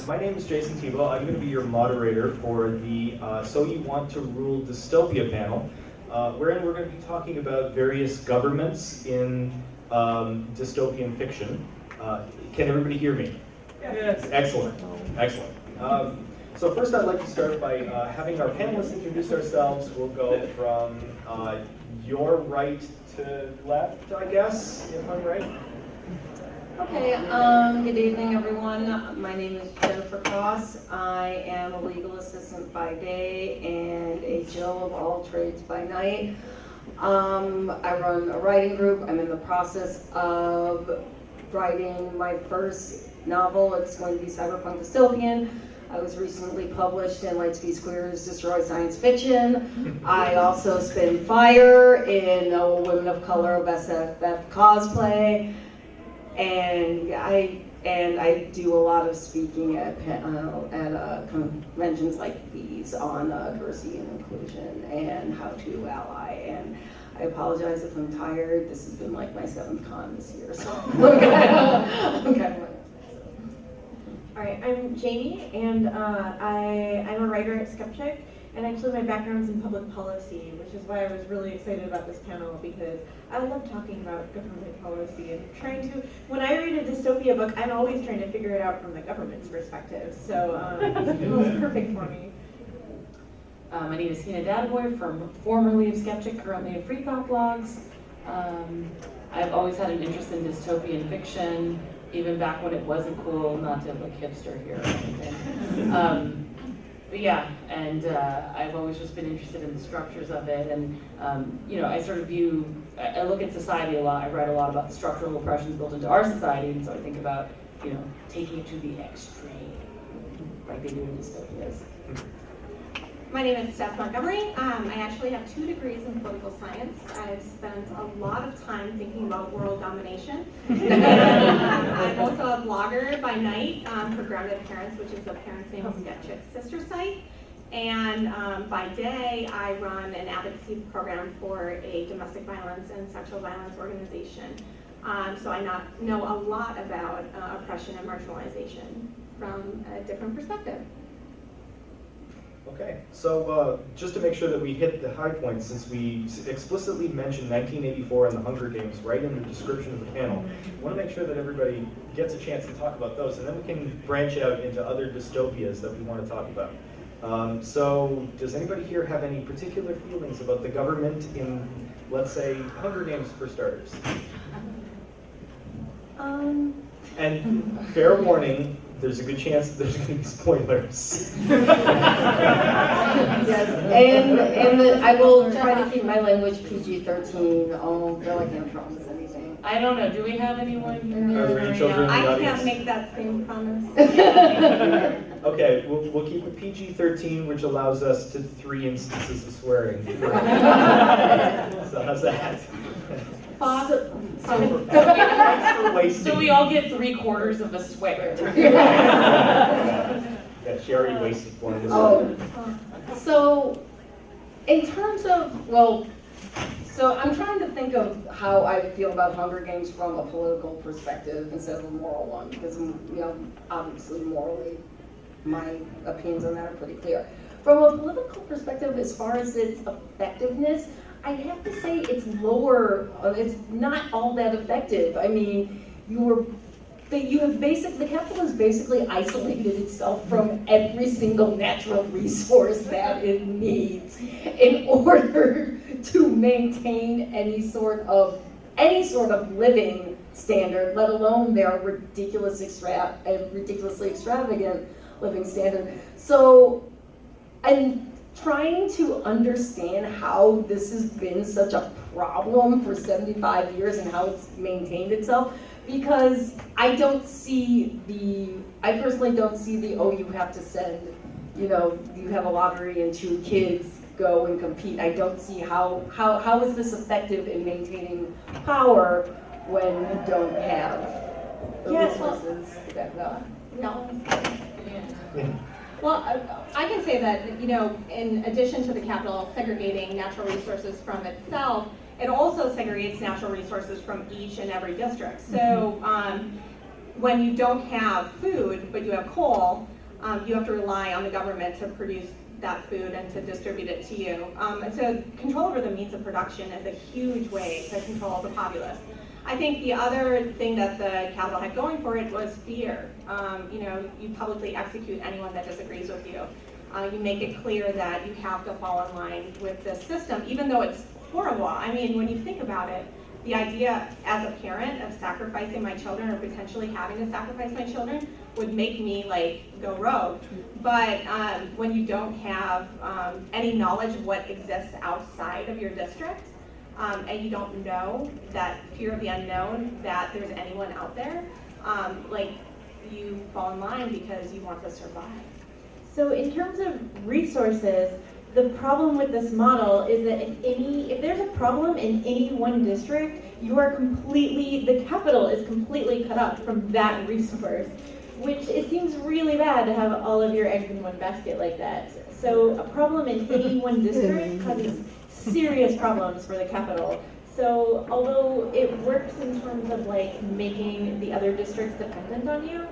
My name is Jason Tebow. I'm going to be your moderator for the So You Want to Rule Dystopia panel, wherein we're going to be talking about various governments in dystopian fiction. Can everybody hear me? Yes. Excellent. Excellent. So first I'd like to start by having our panelists introduce ourselves. We'll go from your right to left, I guess, if I'm right. Okay, good evening everyone. My name is Jennifer Koss. I am a legal assistant by day and a Jill of all trades by night. I run a writing group. I'm in the process of writing my first novel. It's going to be cyberpunk dystopian. I was recently published in Lightspeed Squares Destroy Science Fiction. I also spin fire in Women of Color of SFF cosplay. And I do a lot of speaking at conventions like these on diversity and inclusion and how to ally. And I apologize if I'm tired. This has been like my 7th con this year, so I'm kind of All right, I'm Jamie, and I'm a writer at Skeptic, and actually my background's in public policy, which is why I was really excited about this panel, because I love talking about government policy and trying to, when I read a dystopia book, I'm always trying to figure it out from the government's perspective, so it was perfect for me. My name is Tina Dadaboy, formerly of Skeptic, currently of Free Thought Blogs. I've always had an interest in dystopian fiction, even back when it wasn't cool, not to look hipster here or anything. But yeah, and I've always just been interested in the structures of it, and I sort of I look at society a lot. I write a lot about structural oppressions built into our society, and so I think about, taking it to the extreme, like they do in dystopias. My name is Steph Montgomery. I actually have 2 degrees in political science. I've spent a lot of time thinking about world domination. I'm also a blogger by night for Grounded Parents, which is a Parents Name Skeptic's sister site. And by day, I run an advocacy program for a domestic violence and sexual violence organization. So I know a lot about oppression and marginalization from a different perspective. Okay, so just to make sure that we hit the high points, since we explicitly mentioned 1984 and the Hunger Games right in the description of the panel, I want to make sure that everybody gets a chance to talk about those, and then we can branch out into other dystopias that we want to talk about. So does anybody here have any particular feelings about the government in, let's say, Hunger Games for starters? And fair warning, there's a good chance that there's going to be spoilers. Yes, and I will try to keep my language PG-13, though I can't promise anything. I don't know, do we have anyone here? Are there any children in the I audience? can't make that same promise. Okay, we'll keep it PG-13, which allows us to 3 instances of swearing. So how's that? So we all get 3/4 of a swear. Yeah, she already wasted one. So in terms of, so I'm trying to think of how I feel about Hunger Games from a political perspective instead of a moral one, because, obviously morally, my opinions on that are pretty clear. From a political perspective, as far as its effectiveness, I'd have to say it's lower. It's not all that effective. I mean, the capital has basically isolated itself from every single natural resource that it needs in order to maintain any sort of living standard, let alone their ridiculously extravagant living standard. So, I'm trying to understand how this has been such a problem for 75 years and how it's maintained itself, because I personally don't see you have to send, you have a lottery and 2 kids go and compete. I don't see how is this effective in maintaining power when you don't have the resources to back it up. No. Yeah. Well, I can say that, in addition to the capital segregating natural resources from itself, it also segregates natural resources from each and every district. So when you don't have food, but you have coal, you have to rely on the government to produce that food and to distribute it to you. And so control over the means of production is a huge way to control the populace. I think the other thing that the Capitol had going for it was fear. You publicly execute anyone that disagrees with you. You make it clear that you have to fall in line with this system, even though it's horrible. I mean, when you think about it, the idea as a parent of sacrificing my children or potentially having to sacrifice my children would make me like go rogue. But when you don't have any knowledge of what exists outside of your district, and you don't know that fear of the unknown, that there's anyone out there, you fall in line because you want to survive. So in terms of resources, the problem with this model is that if there's a problem in any one district, the capital is completely cut off from that resource, which it seems really bad to have all of your eggs in one basket like that. So a problem in any one district causes serious problems for the capital. So although it works in terms of like making the other districts dependent on you,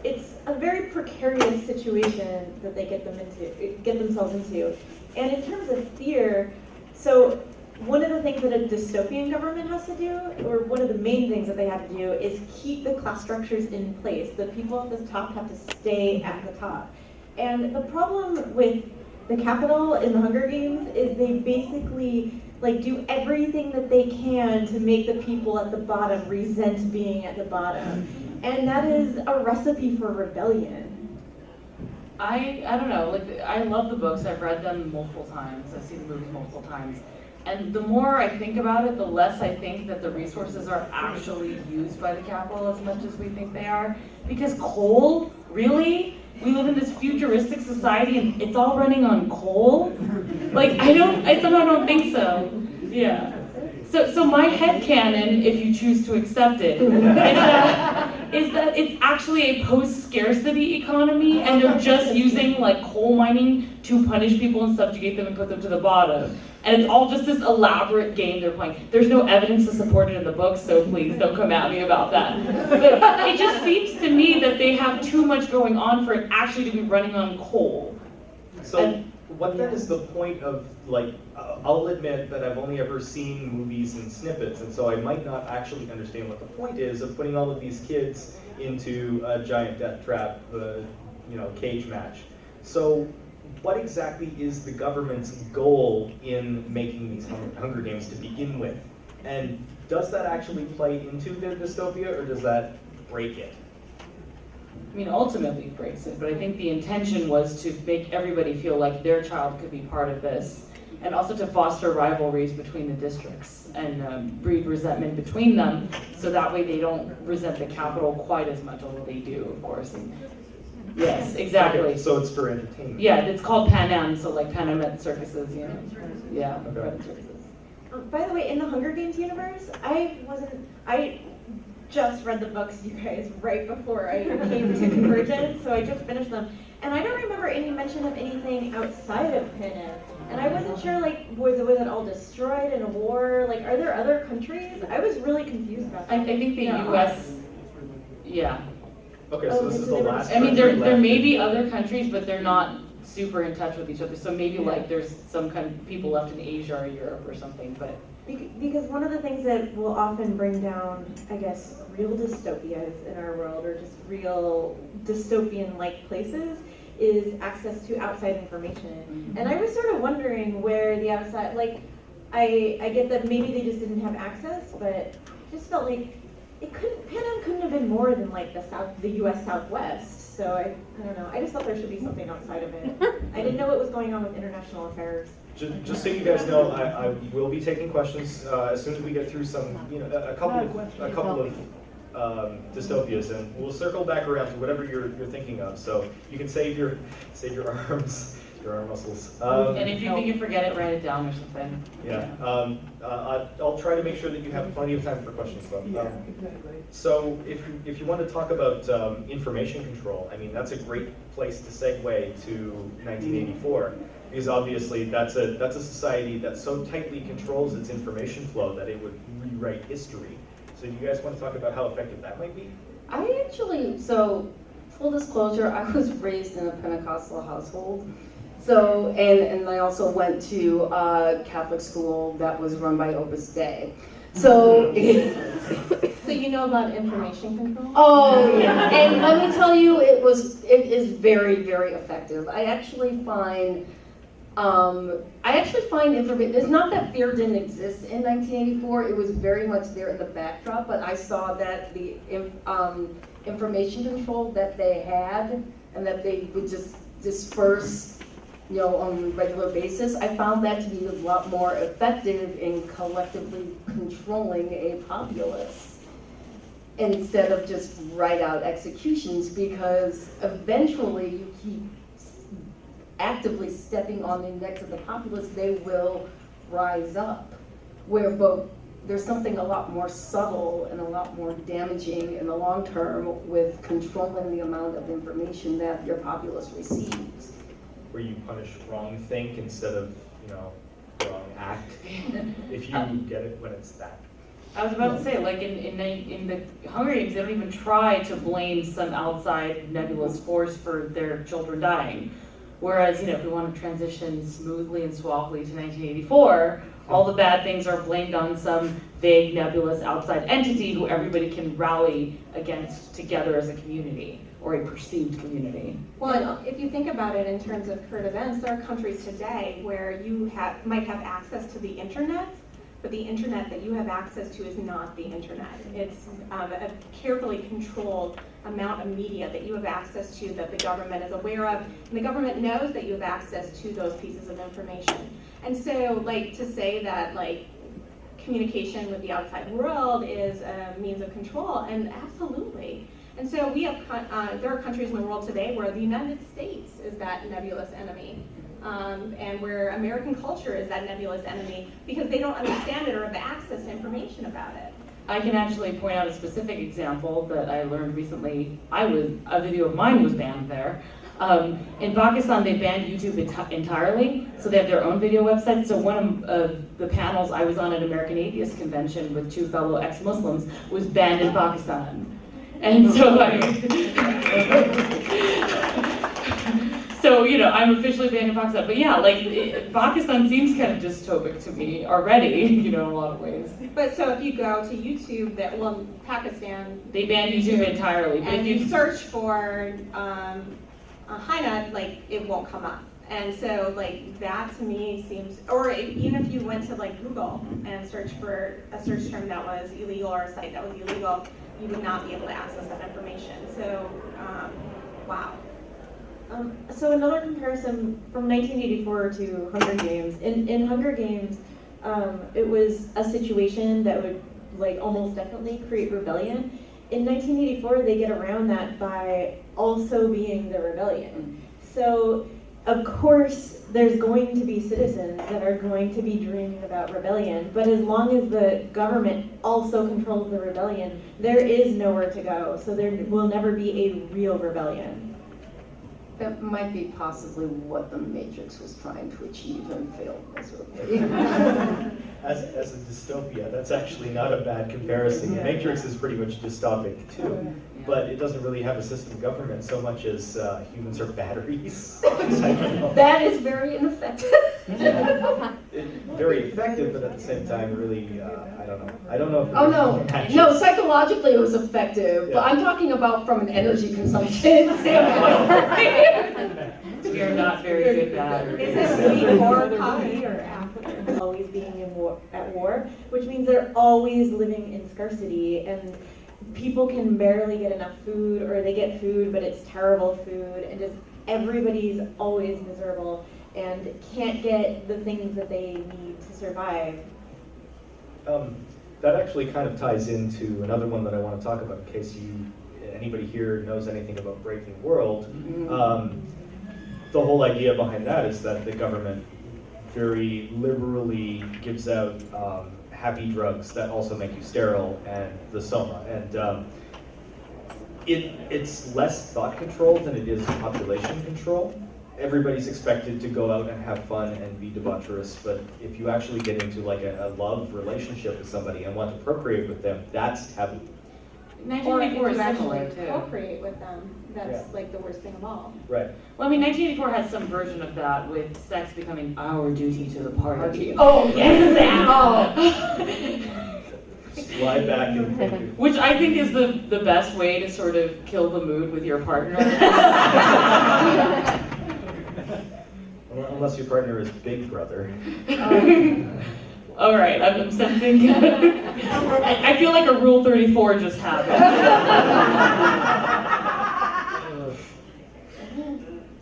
it's a very precarious situation that they get themselves into. And in terms of fear, so one of the things that a dystopian government has to do, or one of the main things that they have to do, is keep the class structures in place. The people at the top have to stay at the top. And the problem with the Capitol in the Hunger Games is they basically do everything that they can to make the people at the bottom resent being at the bottom. And that is a recipe for rebellion. I don't know, I love the books, I've read them multiple times, I've seen the movies multiple times. And the more I think about it, the less I think that the resources are actually used by the Capitol as much as we think they are. Because coal, really? We live in this futuristic society and it's all running on coal? I somehow don't think so. Yeah. So my headcanon, if you choose to accept it, is that it's actually a post-scarcity economy and they're just using coal mining to punish people and subjugate them and put them to the bottom. And it's all just this elaborate game they're playing. There's no evidence to support it in the book, so please don't come at me about that. But it just seems to me that they have too much going on for it actually to be running on coal. So what then is the point of, I'll admit that I've only ever seen movies and snippets, and so I might not actually understand what the point is of putting all of these kids into a giant death trap, cage match. So what exactly is the government's goal in making these Hunger Games to begin with? And does that actually play into their dystopia, or does that break it? I mean, ultimately it breaks it, but I think the intention was to make everybody feel like their child could be part of this, and also to foster rivalries between the districts and breed resentment between them, so that way they don't resent the Capitol quite as much, although they do, of course. And yes, exactly. Okay, so it's for entertainment. Yeah, it's called Pan Am, so Pan Am circuses, Yeah, okay. circuses. By the way, in the Hunger Games universe, I just read the books, you guys, right before I came to Convergence, so I just finished them. And I don't remember any mention of anything outside of Pan Am. And I wasn't sure, was it all destroyed in a war? Are there other countries? I was really confused about that. I think the U.S., yeah. Okay, so this is the last. I mean, there may be other countries, but they're not super in touch with each other. So maybe there's some kind of people left in Asia or Europe or something, but. Because one of the things that will often bring down, I guess, real dystopias in our world, or just real dystopian-like places, is access to outside information. Mm-hmm. And I was sort of wondering where the outside, I get that maybe they just didn't have access, but it just felt like Pan Am couldn't have been more than the U.S. Southwest. So I don't know. I just thought there should be something outside of it. I didn't know what was going on with international affairs. Just so you guys know, I will be taking questions as soon as we get through some, a couple of dystopias, and we'll circle back around to whatever you're thinking of. So you can save your arms, your arm muscles. And if you think you forget it, write it down or something. Yeah. I'll try to make sure that you have plenty of time for questions, though. Yeah, exactly. So if you want to talk about information control, I mean, that's a great place to segue to 1984. Because obviously that's a society that so tightly controls its information flow that it would rewrite history. So So do you guys want to talk about how effective that might be? I actually, so full disclosure, I was raised in a Pentecostal household. So, and I also went to a Catholic school that was run by Opus Dei. So, So you know about information control? oh yeah, and let me tell you, it is very, very effective. I actually find information, it's not that fear didn't exist in 1984, it was very much there in the backdrop, but I saw that the information control that they had and that they would just disperse, you know, on a regular basis, I found that to be a lot more effective in collectively controlling a populace instead of just write out executions, because eventually you keep actively stepping on the necks of the populace, they will rise up. But there's something a lot more subtle and a lot more damaging in the long term with controlling the amount of information that your populace receives. Where you punish wrong think instead of, you know, wrong act, if you get it when it's that. I was about to say, like in the Hunger Games, they don't even try to blame some outside nebulous force for their children dying. Whereas, you know, if we want to transition smoothly and suavely to 1984, all the bad things are blamed on some vague, nebulous outside entity who everybody can rally against together as a community, or a perceived community. Well, if you think about it in terms of current events, there are countries today where you might have access to the internet, but the internet that you have access to is not the internet. It's a carefully controlled amount of media that you have access to that the government is aware of, and the government knows that you have access to those pieces of information. And so, like, to say that, like, communication with the outside world is a means of control, and absolutely. And so we have, there are countries in the world today where the United States is that nebulous enemy. And where American culture is that nebulous enemy because they don't understand it or have access to information about it. I can actually point out a specific example that I learned recently. A video of mine was banned there. In Pakistan, they banned YouTube entirely, so they have their own video website. So one of the panels I was on at American Atheist Convention with two fellow ex-Muslims was banned in Pakistan. And so so, you know, I'm officially banned in Pakistan. But yeah, like, Pakistan seems kind of dystopic to me already, you know, in a lot of ways. But so if you go to YouTube, Pakistan, they banned YouTube entirely. But and if you search for Hina, like, it won't come up. And so, like, that to me seems, or even if you went to, like, Google and searched for a search term that was illegal or a site that was illegal, you would not be able to access that information. So, wow. So another comparison from 1984 to Hunger Games. In Hunger Games, it was a situation that would, like, almost definitely create rebellion. In 1984, they get around that by also being the rebellion. So, of course, there's going to be citizens that are going to be dreaming about rebellion, but as long as the government also controls the rebellion, there is nowhere to go. So there will never be a real rebellion. That might be possibly what the Matrix was trying to achieve and failed miserably. As a dystopia, that's actually not a bad comparison. The Matrix is pretty much dystopic too, but it doesn't really have a system of government so much as humans are batteries. That is very ineffective. Very effective, but at the same time, really, I don't know. I don't know if. Oh no, psychologically it was effective, but I'm talking about from an energy consumption standpoint. we are not very good batteries. Is this before coffee or after? Always being at war, which means they're always living in scarcity, and people can barely get enough food, or they get food, but it's terrible food, and just everybody's always miserable and can't get the things that they need to survive. That actually kind of ties into another one that I want to talk about in case anybody here knows anything about Breaking World. The whole idea behind that is that the government very liberally gives out happy drugs that also make you sterile, and the soma. And it's less thought control than it is population control. everybody's expected to go out and have fun and be debaucherous, but if you actually get into like a love relationship with somebody and want to procreate with them, that's taboo. Or if 1984 you is actually similar too. procreate with them, that's like the worst thing of all. Right. Well, I mean, 1984 has some version of that with sex becoming our duty to the party. Oh, yes, Slide back and think. Which I think is the best way to sort of kill the mood with your partner. Unless your partner is Big Brother. All right, I'm sensing. I feel like a Rule 34 just happened.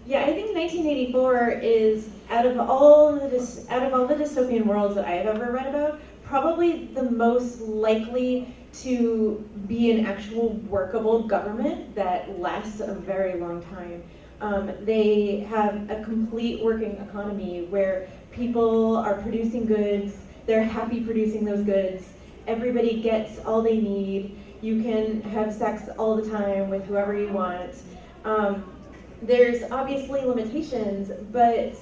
Yeah, I think 1984 is out of all the dystopian worlds that I have ever read about, probably the most likely to be an actual workable government that lasts a very long time. They have a complete working economy where people are producing goods, they're happy producing those goods, everybody gets all they need, you can have sex all the time with whoever you want. There's obviously limitations, but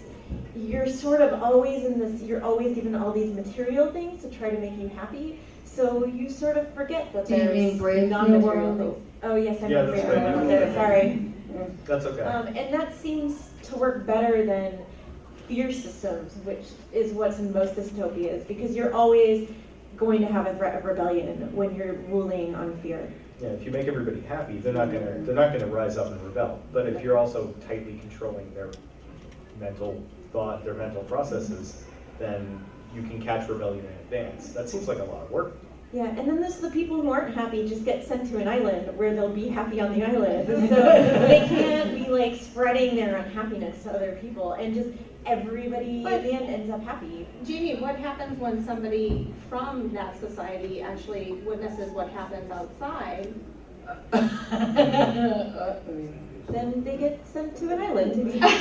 you're sort of always you're always given all these material things to try to make you happy, so you sort of forget that Do you mean there's Brave New non-material World? things. Oh yes, I Yeah, mean that's Brave right. New World, sorry. That's okay. And that seems to work better than fear systems, which is what's in most dystopias, because you're always going to have a threat of rebellion when you're ruling on fear. Yeah, if you make everybody happy, they're not gonna rise up and rebel. But if you're also tightly controlling their mental thought, their mental processes, then you can catch rebellion in advance. That seems like a lot of work. Yeah, and then there's the people who aren't happy just get sent to an island where they'll be happy on the island. So they can't be like spreading their unhappiness to other people, and just everybody at the end ends up happy. Jamie, what happens when somebody from that society actually witnesses what happens outside? Then they get sent to an island to be But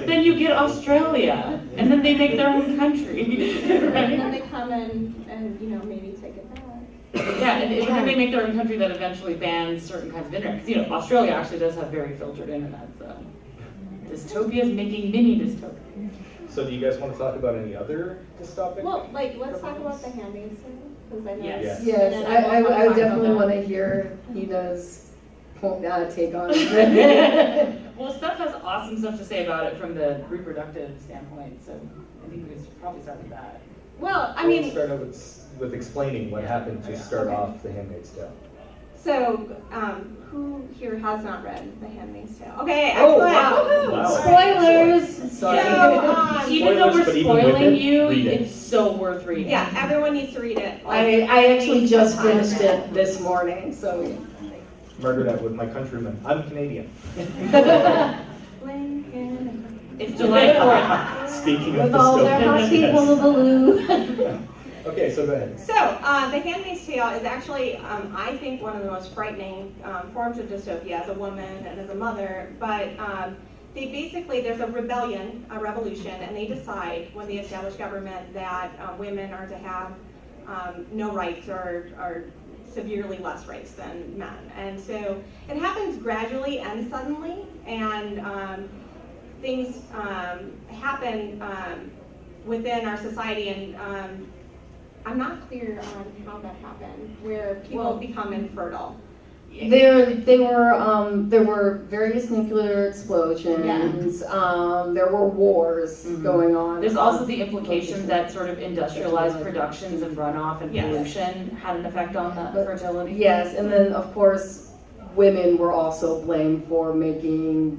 then you get Australia, and then they make their own country. And Right? then they come and maybe take it back. Yeah, and then they make their own country that eventually bans certain kinds of internet. Because, Australia actually does have very filtered internet, so. Dystopia is making mini dystopia. So do you guys want to talk about any other dystopic? Well, let's talk about The Handmaid's Tale, because I know. Yes. Yes, and I talk definitely about want to that. hear Hina's take on it. Well, Steph has awesome stuff to say about it from the reproductive standpoint, so I think we should probably start with that. Well, I We'll mean, start out with explaining what happened to start off The Handmaid's Tale. so, who here has not read The Handmaid's Tale? Okay, Oh, excellent. wow. Wow. Spoilers! So, Even though we're Spoilers, but even with spoiling it, you, read it. it's so worth reading. yeah, everyone needs to read it. I actually just finished it this morning, so. Margaret Atwood, my countryman. I'm Canadian. It's July 4th. Speaking of With all their hot dystopian, people, yes. baloo. Okay, so go ahead. So, The Handmaid's Tale is actually, I think, one of the most frightening forms of dystopia as a woman and as a mother. But there's a rebellion, a revolution, and they decide when they establish government that women are to have no rights or severely less rights than men. And so it happens gradually and suddenly, and things happen within our society, and I'm not clear on how that happened, where people become infertile. There were various nuclear explosions. There were wars going on. There's also the implication that sort of industrialized productions and runoff and Yes. pollution had an effect on that fertility. Yes, and then of course, women were also blamed for making,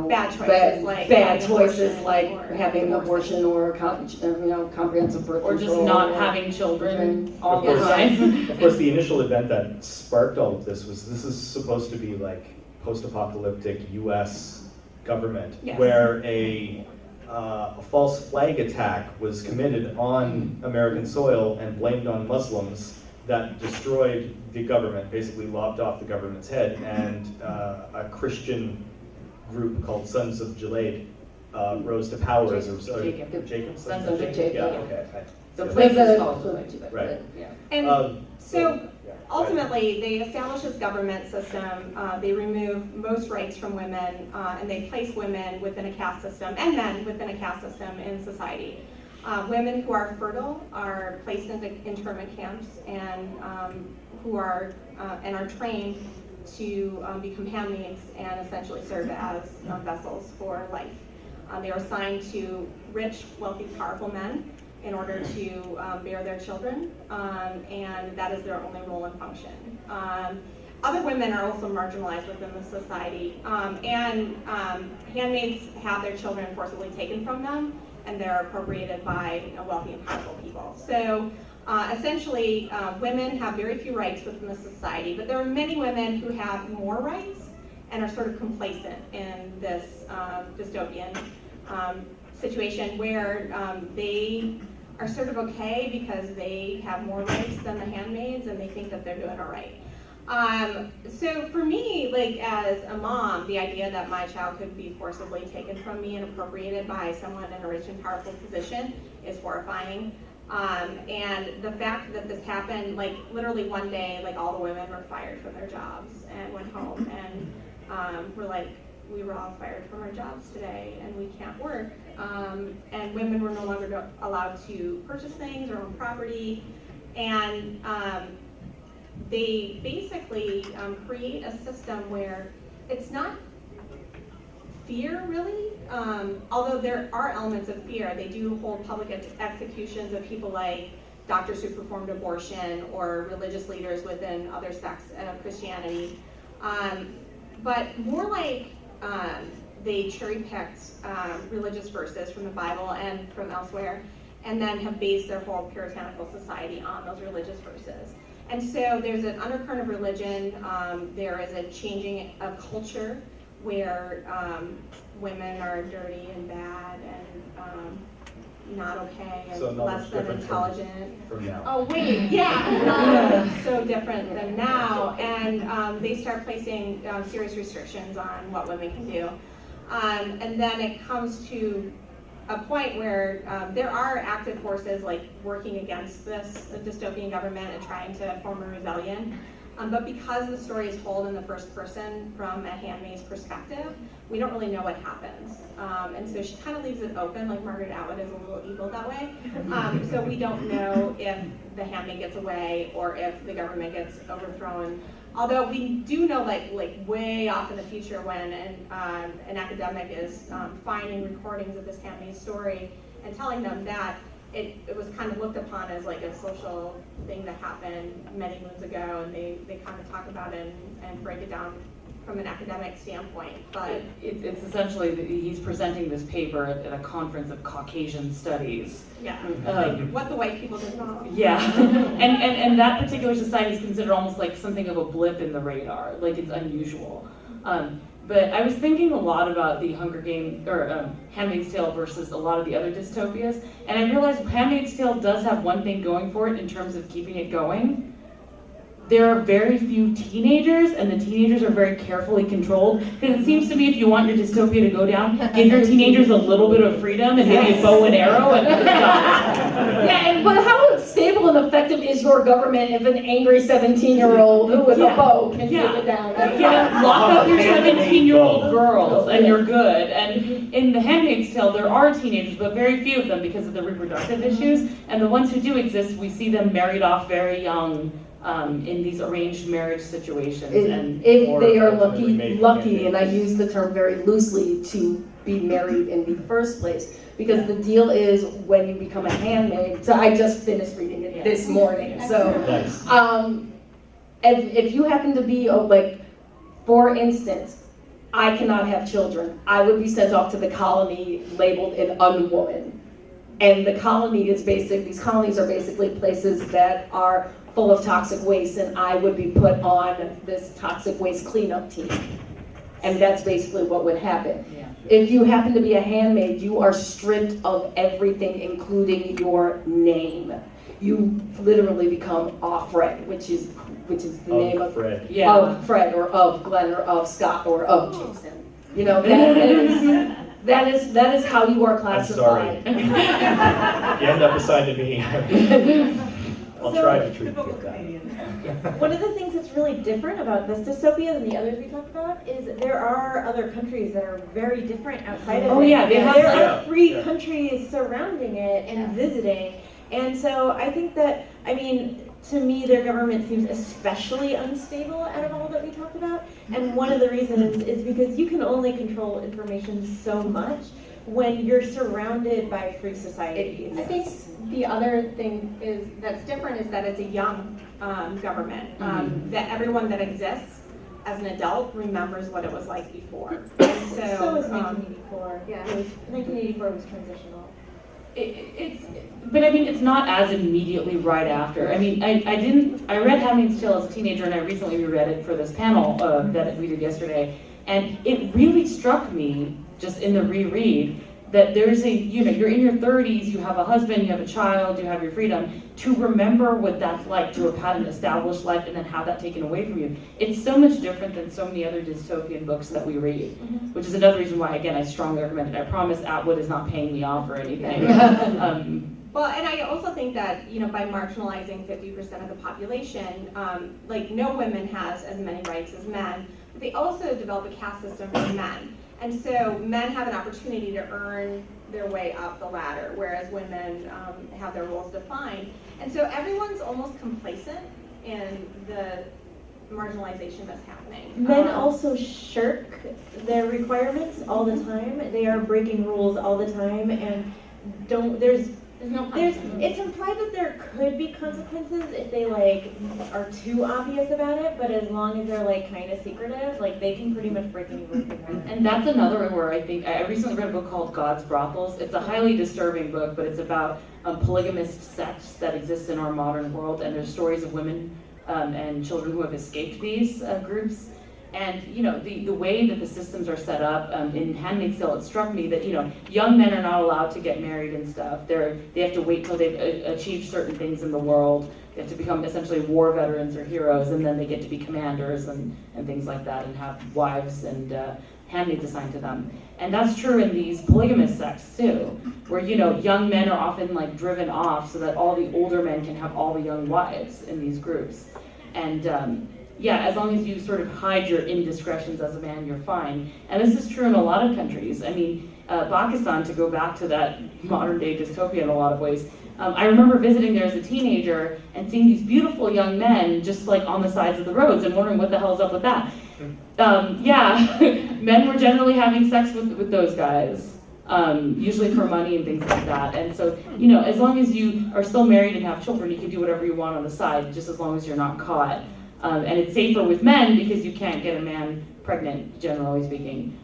Bad choices, like bad having choices abortion like or having an abortion or comprehensive birth Or just control. not having children all the Of course. time. Of course, the initial event that sparked all of this is supposed to be like post-apocalyptic U.S. government, Yes. where a false flag attack was committed on American soil and blamed on Muslims that destroyed the government, basically lopped off the government's head, and a Christian group called Sons of Gilead rose to power as a Jacob. Sons of Jacob. Jacob. Yeah, okay. The Yeah. place But is the- called. Right. And so, ultimately, they establish this government system, they remove most rights from women, and they place women within a caste system, and men within a caste system in society. Women who are fertile are placed into internment camps and who are trained to become handmaids and essentially serve as vessels for life. They are assigned to rich, wealthy, powerful men in order to bear their children, and that is their only role and function. Other women are also marginalized within the society, and handmaids have their children forcibly taken from them, and they're appropriated by wealthy and powerful people. So essentially, women have very few rights within the society, but there are many women who have more rights and are sort of complacent in this dystopian situation where they are sort of okay because they have more rights than the handmaids and they think that they're doing all right. So for me, like as a mom, the idea that my child could be forcibly taken from me and appropriated by someone in a rich and powerful position is horrifying. And the fact that this happened, like literally one day, like all the women were fired from their jobs and went home and were like, we were all fired from our jobs today and we can't work. And women were no longer allowed to purchase things or own property. And they basically create a system where it's not fear really, although there are elements of fear. They do hold public executions of people like doctors who performed abortion or religious leaders within other sects of Christianity. But more like they cherry-picked religious verses from the Bible and from elsewhere, and then have based their whole puritanical society on those religious verses. And so there's an undercurrent of religion, there is a changing of culture where women are dirty and bad and not okay and So not less much than different intelligent. from now. Oh wait, yeah, so different than now, and they start placing serious restrictions on what women can do. And then it comes to a point where there are active forces like working against this dystopian government and trying to form a rebellion. But because the story is told in the first person from a handmaid's perspective, we don't really know what happens. And so she kind of leaves it open, like Margaret Atwood is a little evil that way. So we don't know if the handmaid gets away or if the government gets overthrown. Although we do know, like way off in the future, when an academic is finding recordings of this handmaid's story and telling them that it was kind of looked upon as like a social thing that happened many moons ago, and they kind of talk about it and break it down from an academic standpoint. But It's essentially that he's presenting this paper at a conference of Caucasian studies. yeah, like what the white people did wrong. Yeah, and that particular society is considered almost like something of a blip in the radar, like it's unusual. But I was thinking a lot about the Hunger Games, or Handmaid's Tale versus a lot of the other dystopias, and I realized Handmaid's Tale does have one thing going for it in terms of keeping it going. There are very few teenagers, and the teenagers are very carefully controlled. Because it seems to me if you want your dystopia to go down, give your teenagers a little bit of freedom and maybe a bow and arrow and Yeah, but how stable and effective is your government if an angry 17-year-old with a bow can take it down? Yeah, lock up your 17-year-old girls and you're good. And in The Handmaid's Tale, there are teenagers, but very few of them because of the reproductive issues. And the ones who do exist, we see them married off very young. In these arranged marriage situations, and if they are lucky, and I use the term very loosely, to be married in the first place, because the deal is when you become a handmaid. So I just finished reading it this morning. So, if you happen to be like, for instance, I cannot have children. I would be sent off to the colony labeled an unwoman, and the colony is these colonies are basically places that are full of toxic waste, and I would be put on this toxic waste cleanup team. And that's basically what would happen. Yeah. If you happen to be a handmaid, you are stripped of everything, including your name. You literally become Offred, which is the name of Fred. Yeah. Of Fred, or of Glenn, or of Scott, or of Jason. You know, that is how you are I'm sorry. classified. You end up assigned to me. I'll So- try to treat you with that. One of the things that's really different about this dystopia than the others we talked about is there are other countries that are very different outside of it. Oh, yeah, they have There that. are free Yeah. countries surrounding it and visiting. And so I think that, I mean, to me, their government seems especially unstable out of all that we talked about. And one of the reasons is because you can only control information so much when you're surrounded by free societies. I think the other thing that's different is that it's a young government. That everyone that exists as an adult remembers what it was like before. And So was 1984. yeah. 1984 was transitional. But I mean, it's not as immediately right after. I mean, I read Handmaid's Tale as a teenager, and I recently reread it for this panel that we did yesterday, and it really struck me, just in the reread, that there's you're in your 30s, you have a husband, you have a child, you have your freedom, to remember what that's like to have had an established life and then have that taken away from you. It's so much different than so many other dystopian books that we read, which is another reason why, again, I strongly recommend it. I promise Atwood is not paying me off or anything. Well, and I also think that, by marginalizing 50% of the population, like no woman has as many rights as men, but they also develop a caste system for men. And so men have an opportunity to earn their way up the ladder, whereas women have their roles defined. And so everyone's almost complacent in the marginalization that's happening. Men also shirk their requirements all the time. They are breaking rules all the time, and there's no punishment. it's implied that there could be consequences if they are too obvious about it, but as long as they're kind of secretive, they can pretty much break any rule. And that's another one where I think, I recently read a book called God's Brothels. It's a highly disturbing book, but it's about polygamist sects that exist in our modern world, and there's stories of women and children who have escaped these groups. And the way that the systems are set up in Handmaid's Tale, it struck me that young men are not allowed to get married and stuff. They have to wait till they've achieved certain things in the world. They have to become essentially war veterans or heroes, and then they get to be commanders and things like that, and have wives and handmaids assigned to them. And that's true in these polygamous sects too, where young men are often driven off so that all the older men can have all the young wives in these groups. And as long as you sort of hide your indiscretions as a man, you're fine. And this is true in a lot of countries. I mean, Pakistan, to go back to that modern day dystopia in a lot of ways, I remember visiting there as a teenager and seeing these beautiful young men just on the sides of the roads and wondering what the hell's up with that. Men were generally having sex with those guys, usually for money and things like that. And so, as long as you are still married and have children, you can do whatever you want on the side, just as long as you're not caught. And it's safer with men because you can't get a man pregnant, generally speaking.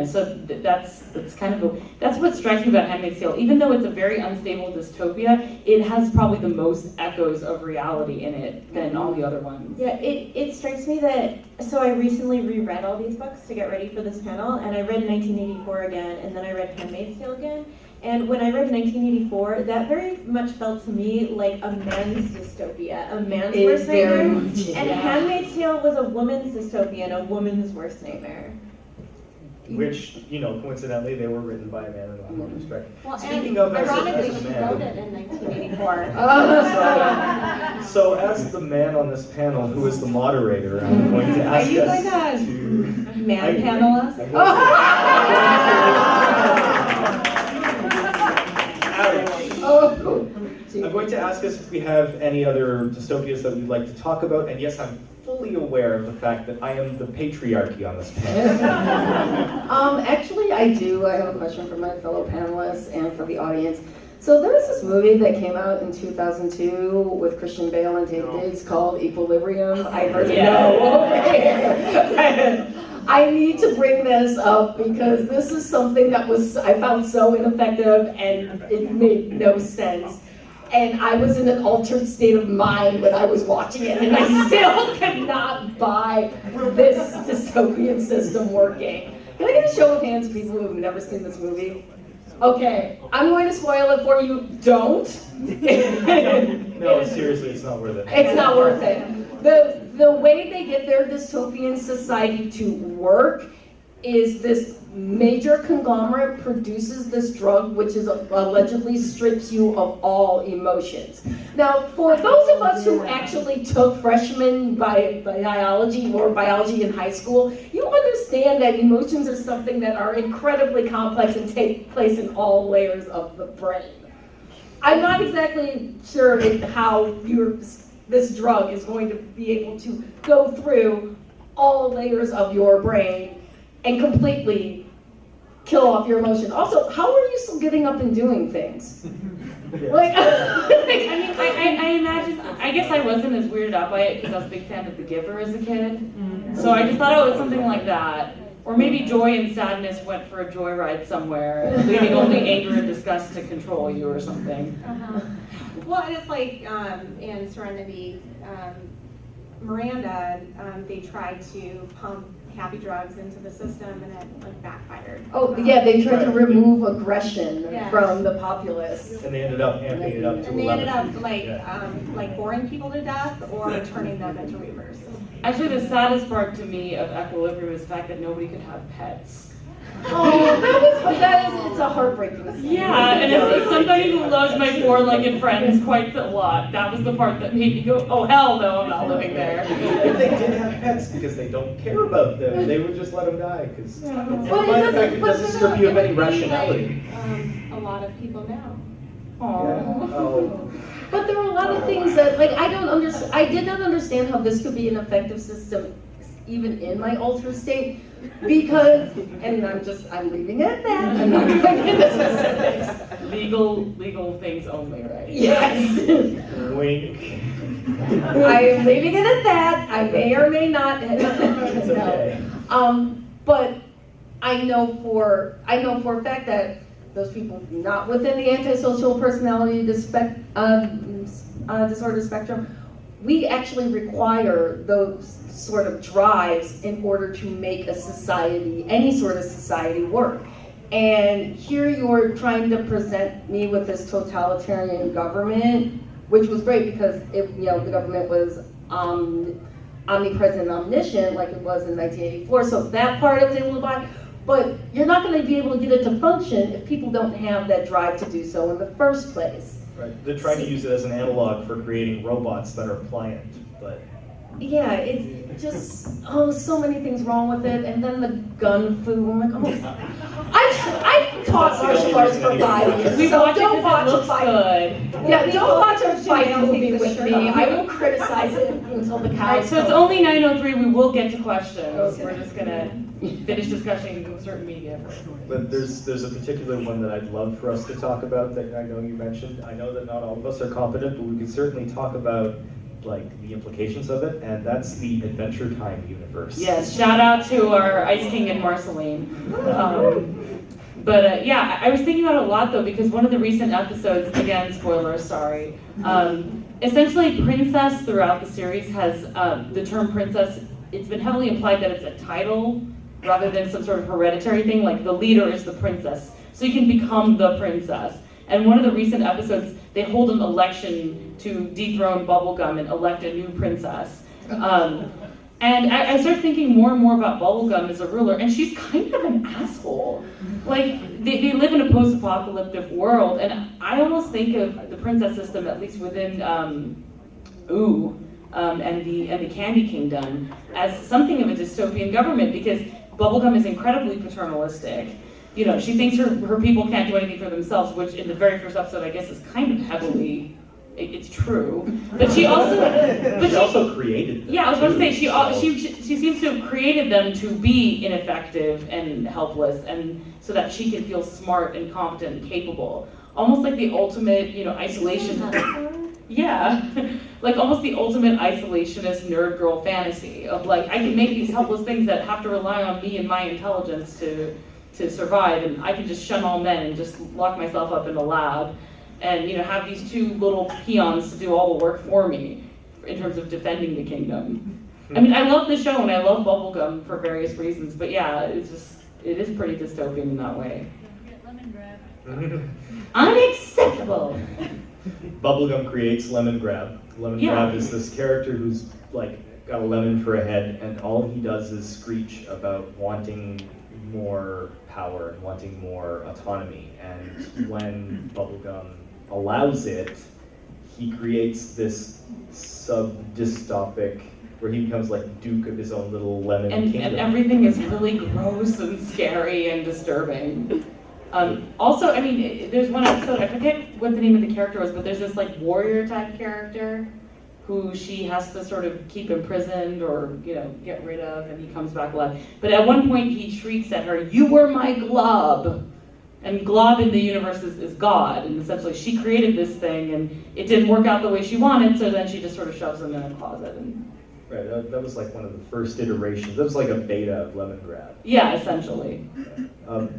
So that's kind of that's what strikes me about Handmaid's Tale. Even though it's a very unstable dystopia, it has probably the most echoes of reality in it than all the other ones. Yeah, it strikes me that, so I recently reread all these books to get ready for this panel, and I read 1984 again, and then I read Handmaid's Tale again. And when I read 1984, that very much felt to me like a man's dystopia, a man's worst nightmare. And Handmaid's Tale was a woman's dystopia and a woman's worst nightmare. Which, coincidentally, they were written by a man in a woman's perspective. Well, Speaking and of ironically, as a she man, wrote it in 1984. So as the man on this panel, who is the moderator, I'm going to ask us to Man panelist? I'm going to ask us if we have any other dystopias that we'd like to talk about, and yes, I'm fully aware of the fact that I am the patriarchy on this panel. Actually, I do. I have a question for my fellow panelists and for the audience. So there was this movie that came out in 2002 with Christian Bale and David Diggs called Equilibrium. I heard it over here. I need to bring this up because this is something that I found so ineffective and it made no sense. And I was in an altered state of mind when I was watching it, and I still could not buy this dystopian system working. Can I get a show of hands of people who have never seen this movie? Okay, I'm going to spoil it for you. Don't. No, seriously, it's not worth it. It's not worth it. The way they get their dystopian society to work is this major conglomerate produces this drug which is allegedly strips you of all emotions. Now, for those of us who actually took freshman biology or biology in high school, you understand that emotions are something that are incredibly complex and take place in all layers of the brain. I'm not exactly sure how this drug is going to be able to go through all layers of your brain and completely kill off your emotion. Also, how are you still getting up and doing things? Like, I imagine, I guess I wasn't as weirded out by it because I was a big fan of The Giver as a kid. So I just thought, oh, it's something like that. Or maybe joy and sadness went for a joyride somewhere, leaving only anger and disgust to control you or something. Well, and it's like in Serenity, Miranda, they tried to pump happy drugs into the system and it like backfired. oh yeah, they tried to remove aggression Yeah. from the populace. And they ended up amping it up to And they 11. ended up like Yeah. like boring people to death or turning them into reavers. Actually, the saddest part to me of Equilibrium is the fact that nobody could have pets. Oh, it's a heartbreaking scene. Yeah, and as somebody who loves my four-legged friends quite a lot, that was the part that made me go, oh hell no, I'm not living there. If they did have pets because they don't care about them, they would just let them die because Well, the fact it doesn't strip you of any rationality. A lot of people now. Aww. Oh. But there are a lot of things that, like, I did not understand how this could be an effective system even in my altered state, because, and I'm leaving it at that, I'm not going into specifics. Legal things only, right? Yes. Wink. I am leaving it at that, I may or may not. It's okay. But I know for a fact that those people not within the antisocial personality disorder spectrum, we actually require those sort of drives in order to make a society, any sort of society, work. And here you're trying to present me with this totalitarian government, which was great because the government was omnipresent and omniscient like it was in 1984, so that part I was able to buy. But you're not going to be able to get it to function if people don't have that drive to do so in the first place. Right. They're trying to use it as an analog for creating robots that are pliant, but Yeah, it's just, so many things wrong with it. And then the gun foo, I'm like, I've taught martial arts for 5 years. We so watch it don't because watch it a looks fight. good. Yeah, don't watch a fight Janelle movie takes the with shirt me. off. I will criticize it until the cows So it's come. only 9:03, we will get to questions. Okay. We're just gonna finish discussing certain media first. But there's a particular one that I'd love for us to talk about that I know you mentioned. I know that not all of us are competent, but we could certainly talk about like the implications of it, and that's the Adventure Time universe. Yes, shout out to our Ice King and Marceline. Yeah, I was thinking about it a lot though, because one of the recent episodes, again, spoilers, sorry, essentially princess throughout the series has, the term princess, it's been heavily implied that it's a title rather than some sort of hereditary thing, like the leader is the princess, so you can become the princess. And one of the recent episodes, they hold an election to dethrone Bubblegum and elect a new princess. And I started thinking more and more about Bubblegum as a ruler, and she's kind of an asshole. Like, they live in a post-apocalyptic world, and I almost think of the princess system, at least within and the Candy Kingdom, as something of a dystopian government, because Bubblegum is incredibly paternalistic. You know, she thinks her people can't do anything for themselves, which in the very first episode, I guess, is kind of heavily, it's true. But she also created them. Yeah, I was going to say, too, she seems to have created them to be ineffective and helpless, and so that she can feel smart and competent and capable. Almost like the ultimate, isolation. Yeah, like almost the ultimate isolationist nerd girl fantasy of like, I can make these helpless things that have to rely on me and my intelligence to survive, and I can just shun all men and just lock myself up in a lab and have these two little peons to do all the work for me in terms of defending the kingdom. I mean, I love the show and I love Bubblegum for various reasons, but yeah, it is pretty dystopian in that way. Lemongrab. Unacceptable! Bubblegum creates Lemongrab. Lemongrab is this character who's like got a lemon for a head, and all he does is screech about wanting more power and wanting more autonomy. And when Bubblegum allows it, he creates this sub-dystopic, where he becomes like Duke of his own little lemon kingdom. And everything is really gross and scary and disturbing. Also, I mean, there's one episode, I forget what the name of the character was, but there's this like warrior type character who she has to sort of keep imprisoned or, you know, get rid of, and he comes back alive. But at one point he shrieks at her, "You were my glob!" And glob in the universe is God, and essentially she created this thing and it didn't work out the way she wanted, so then she just sort of shoves him in a closet. And Right, that was like one of the first iterations. That was like a beta of Lemongrab. yeah, essentially.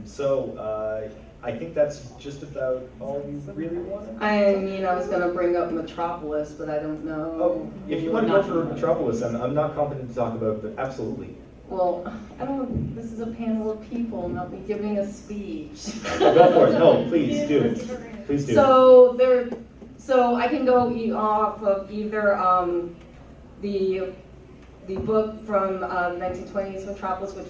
So I think that's just about all you really wanted. I mean, I was gonna bring up Metropolis, but I don't know. Oh, if you want to go for Metropolis, I'm not competent to talk about, but absolutely. Well, I don't, this is a panel of people, not me giving a speech. Go for it. No, please do. Please do. So I can go off of either the book from 1920s Metropolis, which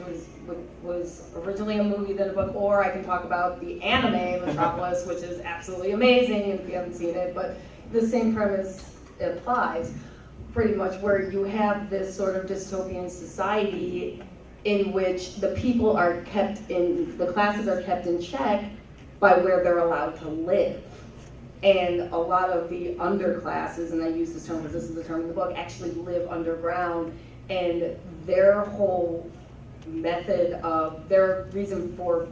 was originally a movie, then a book, or I can talk about the anime Metropolis, which is absolutely amazing if you haven't seen it, but the same premise applies. Pretty much where you have this sort of dystopian society in which the people are kept in, the classes are kept in check by where they're allowed to live. And a lot of the underclasses, and I use this term because this is the term in the book, actually live underground, and their whole method of their reason for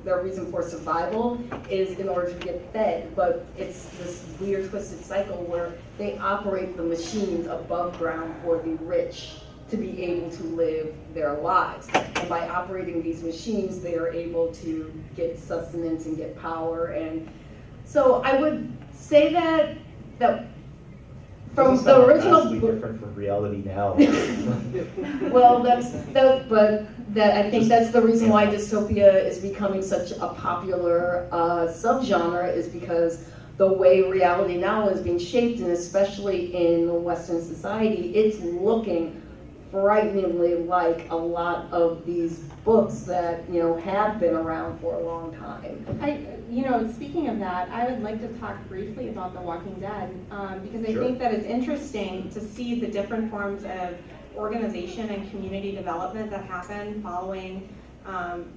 survival is in order to get fed. But it's this weird twisted cycle where they operate the machines above ground for the rich to be able to live their lives. And by operating these machines, they are able to get sustenance and get power. And so I would say that from the original book, different from reality now. well, I think that's the reason why dystopia is becoming such a popular subgenre, is because the way reality now is being shaped, and especially in Western society, it's looking frighteningly like a lot of these books that, you know, have been around for a long time. Speaking of that, I would like to talk briefly about The Walking Dead, because I Sure. think that it's interesting to see the different forms of organization and community development that happen following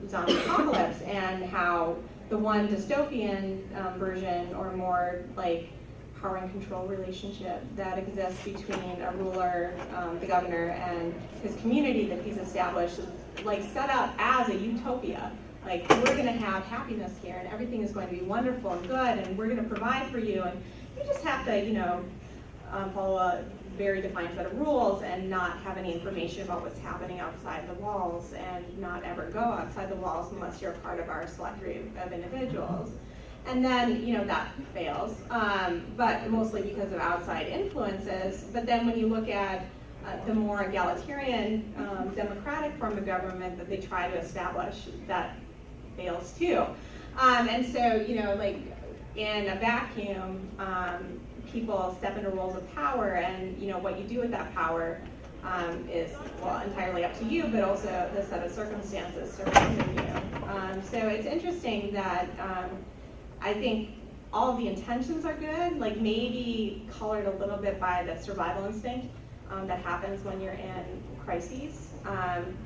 zombie apocalypse, and how the one dystopian version, or more like power and control relationship that exists between a ruler, the governor, and his community that he's established, is like set up as a utopia. Like, we're gonna have happiness here, and everything is going to be wonderful and good, and we're gonna provide for you, and you just have to, follow a very defined set of rules and not have any information about what's happening outside the walls, and not ever go outside the walls unless you're part of our select group of individuals. And then, that fails, but mostly because of outside influences. But then when you look at the more egalitarian, democratic form of government that they try to establish, that fails too. And so, like in a vacuum, people step into roles of power, and what you do with that power is, well, entirely up to you, but also the set of circumstances surrounding you. So it's interesting that I think all of the intentions are good, like maybe colored a little bit by the survival instinct that happens when you're in crises,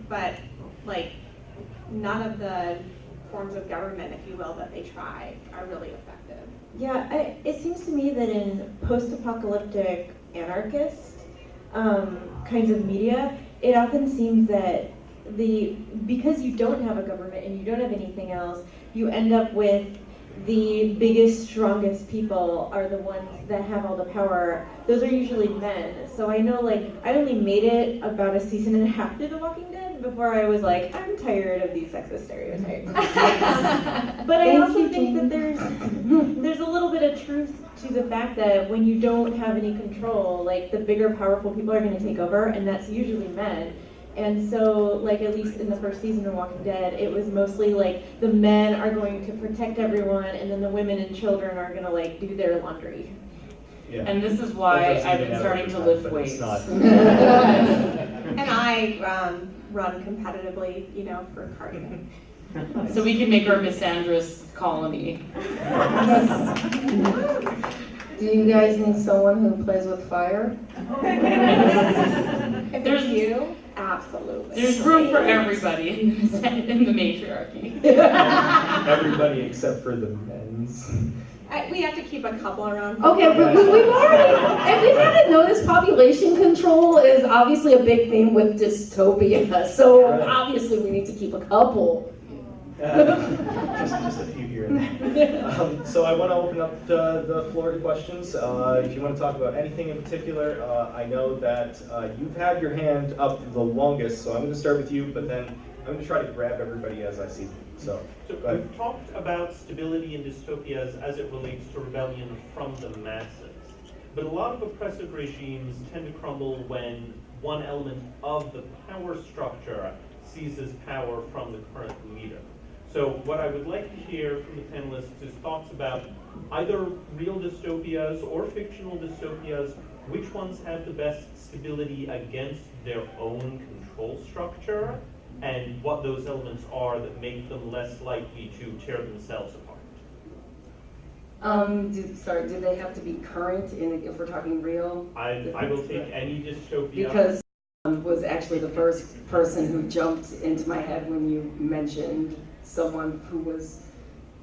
but like none of the forms of government, if you will, that they try are really effective. Yeah, it seems to me that in post-apocalyptic anarchist kinds of media, it often seems that because you don't have a government and you don't have anything else, you end up with the biggest, strongest people are the ones that have all the power. Those are usually men. So I know, like, I only made it about a season and a half through The Walking Dead before I was like, I'm tired of these sexist stereotypes. But I also think that there's a little bit of truth to the fact that when you don't have any control, like, the bigger, powerful people are going to take over, and that's usually men. And so, like, at least in the first season of Walking Dead, it was mostly like the men are going to protect everyone, and then the women and children are going to, like, do their laundry. Yeah. And this is why I've been starting to lift weights. And I run competitively, for cardio. So we can make our Misandrous colony. Do you guys need someone who plays with fire? If There's- it's you, absolutely. There's room for everybody in the matriarchy. Everybody except for the men's. We have to keep a couple around. Okay, but we've already, and we've had to notice population control is obviously a big theme with dystopia. So Right. obviously we need to keep a couple. Just a few here and there. So I want to open up the floor to questions. If you want to talk about anything in particular, I know that you've had your hand up the longest, so I'm going to start with you, but then I'm going to try to grab everybody as I see them. So So go ahead. we've talked about stability in dystopias as it relates to rebellion from the masses. But a lot of oppressive regimes tend to crumble when one element of the power structure seizes power from the current leader. So what I would like to hear from the panelists is thoughts about either real dystopias or fictional dystopias, which ones have the best stability against their own control structure, and what those elements are that make them less likely to tear themselves apart. Do they have to be current if we're talking real? I will take any dystopia. Because was actually the first person who jumped into my head when you mentioned someone who was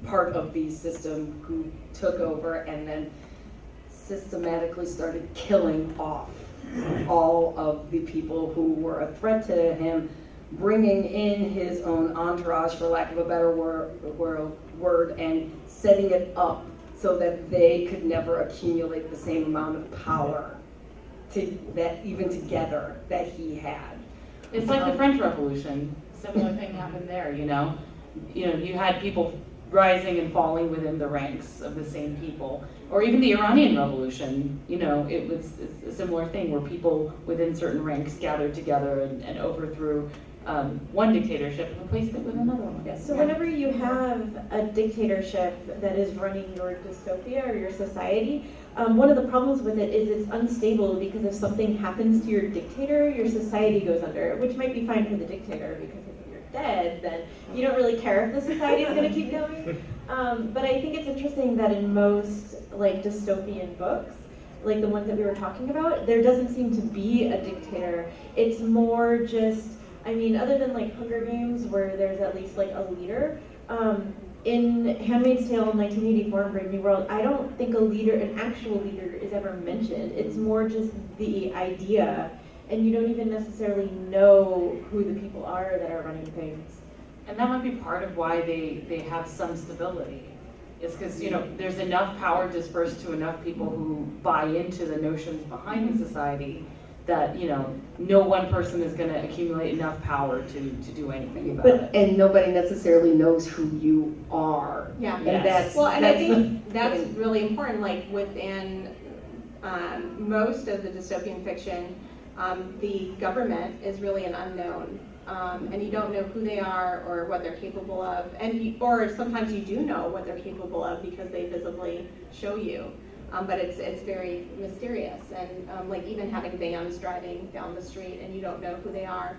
part of the system who took over and then systematically started killing off all of the people who were a threat to him, bringing in his own entourage, for lack of a better word, and setting it up so that they could never accumulate the same amount of power even together that he had. It's like the French Revolution. Similar thing happened there, you know? You had people rising and falling within the ranks of the same people. Or even the Iranian Revolution, it was a similar thing where people within certain ranks gathered together and overthrew one dictatorship and replaced it with another one. Yes. So whenever you have a dictatorship that is running your dystopia or your society, one of the problems with it is it's unstable, because if something happens to your dictator, your society goes under, which might be fine for the dictator, because if you're dead, then you don't really care if the society is going to keep going. But I think it's interesting that in most dystopian books, like the ones that we were talking about, there doesn't seem to be a dictator. It's more just, other than Hunger Games, where there's at least a leader, in Handmaid's Tale in 1984 and Brave New World, I don't think an actual leader is ever mentioned. It's more just the idea, and you don't even necessarily know who the people are that are running things. And that might be part of why they have some stability. It's because, there's enough power dispersed to enough people who buy into the notions behind the society that, no one person is going to accumulate enough power to do anything about it. And nobody necessarily knows who you are. Yeah. And Yes. I think that's really important. Within most of the dystopian fiction, the government is really an unknown, and you don't know who they are or what they're capable of, or sometimes you do know what they're capable of because they visibly show you. But it's very mysterious, and even having vans driving down the street and you don't know who they are.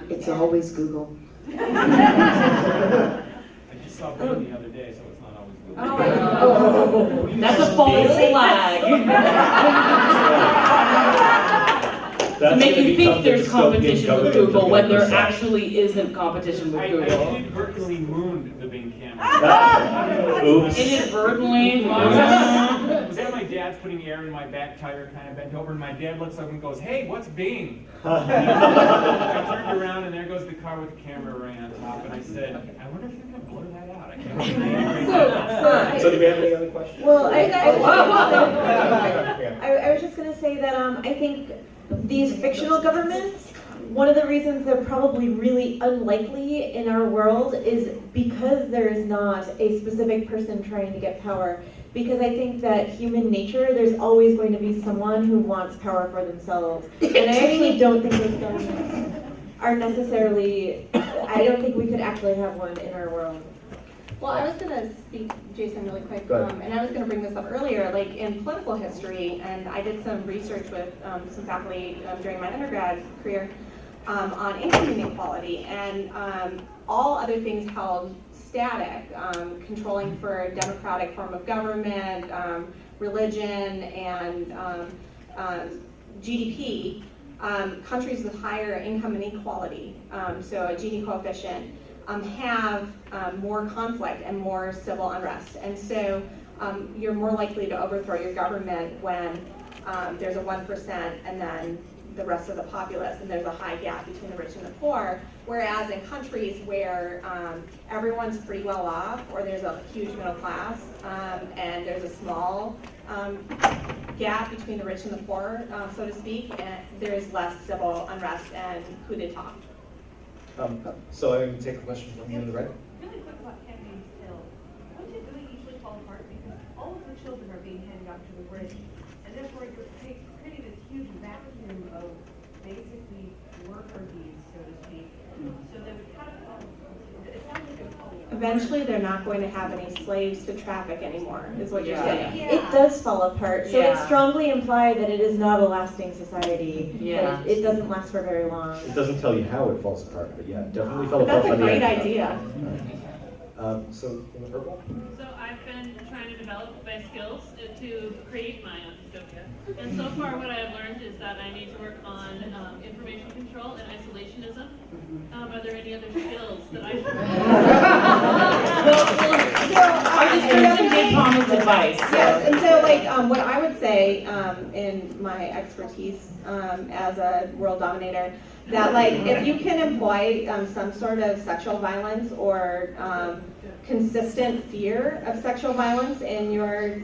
It's always Google. I just saw Bruno the other day, so it's not always Google. Oh, that's a false flag. To make you think there's competition with Google when there actually isn't competition with I Google. inadvertently mooned the Bing camera. Oops. Inadvertently. Was that my dad's putting air in my back tire, kind of bent over, and my dad looks up and goes, "Hey, what's Bing?" I turned around and there goes the car with the camera right on top, and I said, "I wonder if they're gonna blur that out." I can't So do we have any other questions? Well, Yeah. I was just going to say that I think these fictional governments, one of the reasons they're probably really unlikely in our world is because there is not a specific person trying to get power. Because I think that human nature, there's always going to be someone who wants power for themselves. And I actually don't think those governments are necessarily, I don't think we could actually have one in our world. Well, I was going to speak, Jason, really quick, Go ahead. and I was going to bring this up earlier, in political history, and I did some research with some faculty during my undergrad career. on income inequality, and all other things held static, controlling for a democratic form of government, religion, and GDP, countries with higher income inequality, so a Gini coefficient, have more conflict and more civil unrest. And so you're more likely to overthrow your government when there's a 1% and then the rest of the populace, and there's a high gap between the rich and the poor. Whereas in countries where everyone's pretty well off, or there's a huge middle class, and there's a small gap between the rich and the poor, so to speak, and there's less civil unrest and coup d'etat. So I'm going to take a question from you in the red. Really quick about Handmaid's Tale. Don't you really usually fall apart because all of the children are being handed off to the rich, and therefore you're creating this huge vacuum of basically worker bees, so to speak. So they would kind of fall. It sounds like it would fall apart. Eventually, they're not going to have any slaves to traffic anymore, is what you're saying. Yeah. It does fall apart, so Yeah. it strongly implies that it is not a lasting society. Yeah. That it doesn't last for very long. It doesn't tell you how it falls apart, but yeah, it definitely fell But apart. that's a by the great end. idea. So in the purple? So I've been trying to develop my skills to create my own dystopia. And so far what I've learned is that I need to work on information control and isolationism. Are there any other skills that I should I just heard some good Thomas advice. So. Yes, and so like what I would say in my expertise as a world dominator, that like if you can employ some sort of sexual violence or consistent fear of sexual violence in your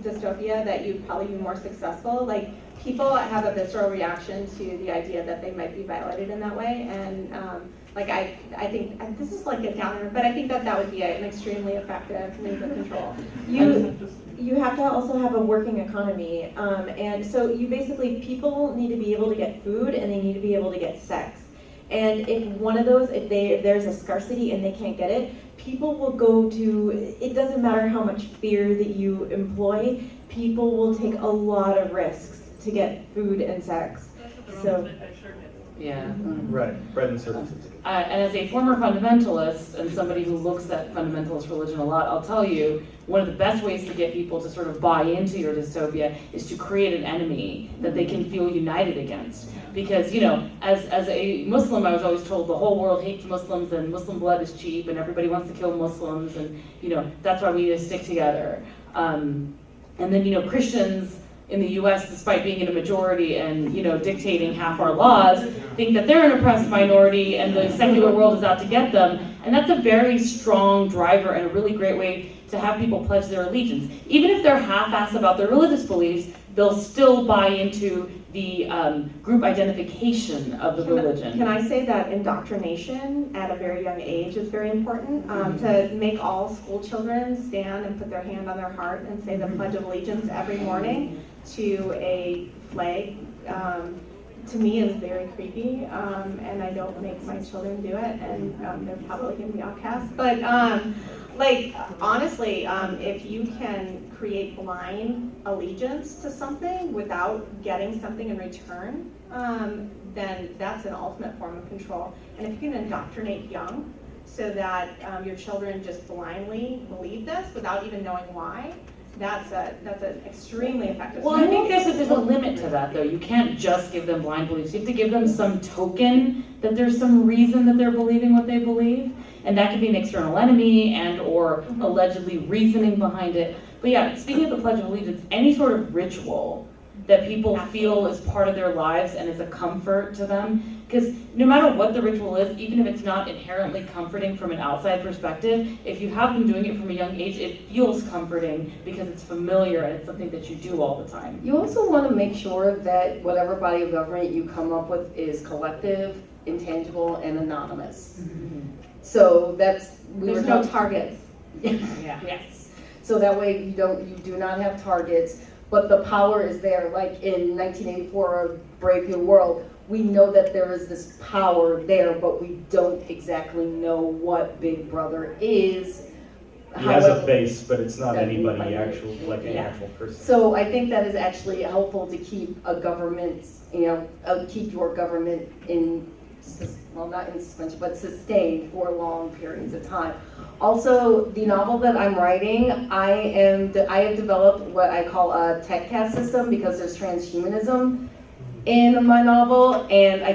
dystopia, that you'd probably be more successful. Like people have a visceral reaction to the idea that they might be violated in that way, and like I think and this is like a downer, but I think that that would be an extremely effective means of control. You have to also have a working economy, and so you basically, people need to be able to get food and they need to be able to get sex. And if one of those, if there's a scarcity and they can't get it, people will go to, it doesn't matter how much fear that you employ, people will take a lot of risks to get food and sex. That's what the So- Romans meant by circus. Yeah. Right, bread and services. And as a former fundamentalist and somebody who looks at fundamentalist religion a lot, I'll tell you, one of the best ways to get people to sort of buy into your dystopia is to create an enemy that they can feel united against. Because, you know, as a Muslim, I was always told the whole world hates Muslims and Muslim blood is cheap and everybody wants to kill Muslims and, you know, that's why we need to stick together. And then, you know, Christians in the US, despite being in a majority and, you know, dictating half our laws, think that they're an oppressed minority and the secular world is out to get them. And that's a very strong driver and a really great way to have people pledge their allegiance. Even if they're half-assed about their religious beliefs, they'll still buy into the group identification of the religion. Can I say that indoctrination at a very young age is very important? To make all school children stand and put their hand on their heart and say the Pledge of Allegiance every morning to a flag, to me is very creepy, and I don't make my children do it, and they're probably going to be outcasts. But like honestly, if you can create blind allegiance to something without getting something in return, then that's an ultimate form of control. And if you can indoctrinate young so that your children just blindly believe this without even knowing why, that's an extremely effective. Well, I think there's a limit to that, though. You can't just give them blind beliefs. You have to give them some token that there's some reason that they're believing what they believe. And that could be an external enemy and or allegedly reasoning behind it. But yeah, speaking of the Pledge of Allegiance, any sort of ritual that people feel is part of their lives and is a comfort to them. Because no matter what the ritual is, even if it's not inherently comforting from an outside perspective, if you have them doing it from a young age, it feels comforting because it's familiar and it's something that you do all the time. You also want to make sure that whatever body of government you come up with is collective, intangible, and anonymous. So that's, There's no targets. Yes. So that way you do not have targets, but the power is there. Like in 1984, A Brave New World, we know that there is this power there, but we don't exactly know what Big Brother is. He has a However- face, but it's not That anybody anybody- actual, like an yeah. actual person. So I think that is actually helpful to keep a government, keep your government in, well, not in suspension, but sustained for long periods of time. Also, the novel that I'm writing, I have developed what I call a tech caste system because there's transhumanism in my novel, and I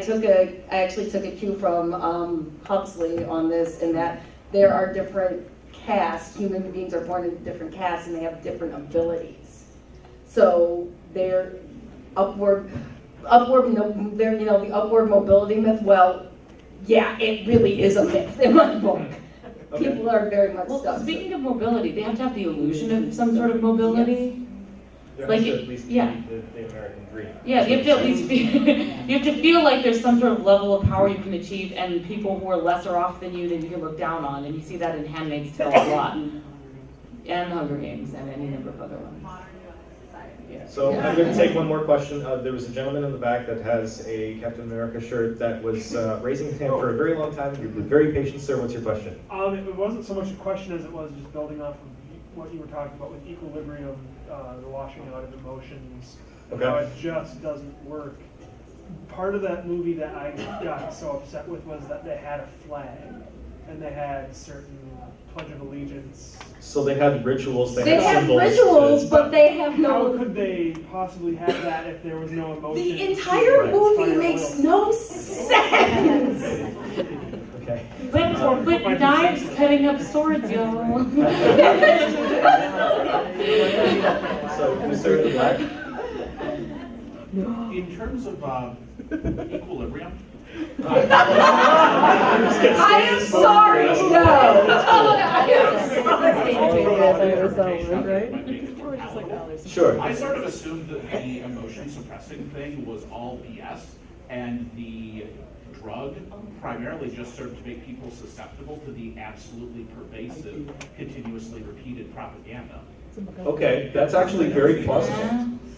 actually took a cue from Huxley on this, in that there are different castes. Human beings are born in different castes, and they have different abilities. So they're the upward mobility myth. Well, yeah, it really is a myth in my book. Okay. People are very much Well, stuck. speaking of mobility, they have to have the illusion of some sort of mobility. There like has to it- at least yeah. be the American dream. Yeah, you have to at least you have to feel like there's some sort of level of power you can achieve, and people who are lesser off than you can look down on, and you see that in Handmaid's Tale a lot, and Hunger Games, and any number of other ones. Yeah. So I'm going to take one more question. There was a gentleman in the back that has a Captain America shirt that was raising his hand for a very long time. You've been very patient, sir. What's your question? It wasn't so much a question as it was just building off of what you were talking about with equilibrium, the washing out of emotions, Okay. how it just doesn't work. Part of that movie that I got so upset with was that they had a flag, and they had certain Pledge of Allegiance. So they had rituals, they They had have symbols. rituals, but they have How no. could they possibly have that if there was no emotion? The entire to movie inspire makes will? no sense. Okay. But knives cutting up swords, y'all. So, Mr. in the back? In terms of equilibrium, I am sorry, Sure. I sort of assumed that the emotion suppressing thing was all BS, and the drug primarily just served to make people susceptible to the absolutely pervasive, continuously repeated propaganda Okay, that's actually very plausible.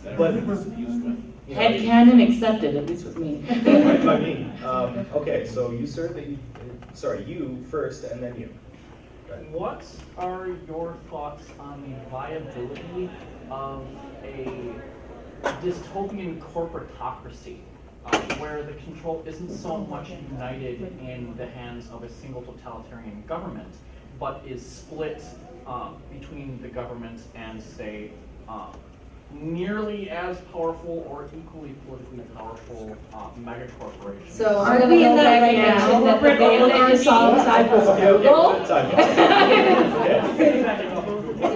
that But- everyone was used with. You know, Headcanon accepted, at least with me. Right by me. Okay, so you, sir, you first, and then you. Go ahead. What are your thoughts on the viability of a dystopian corporatocracy where the control isn't so much united in the hands of a single totalitarian government, but is split between the government and, say, nearly as powerful or equally politically powerful mega corporations? So I'm gonna go back and mention that the band that you saw inside was Google.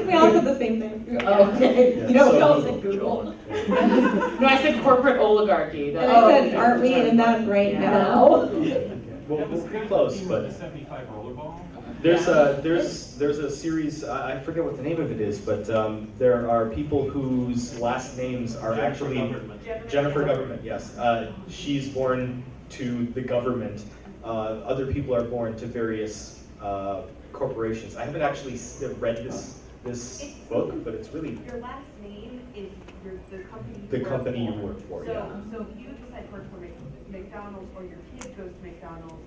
We all said the same thing. Okay, Yeah, we all so- said Google. No, I said corporate oligarchy. And I said, aren't we in that right Yeah. now? We'll be close, but 75 rollerball. there's a series, I forget what the name of it is, but there are people whose last names are actually Jennifer Government, yes. She's born to the government. Other people are born to various corporations. I haven't actually read this book, but it's really Your last name is the company you work for, So, yeah. so if you decide to work for McDonald's, or your kid goes to McDonald's,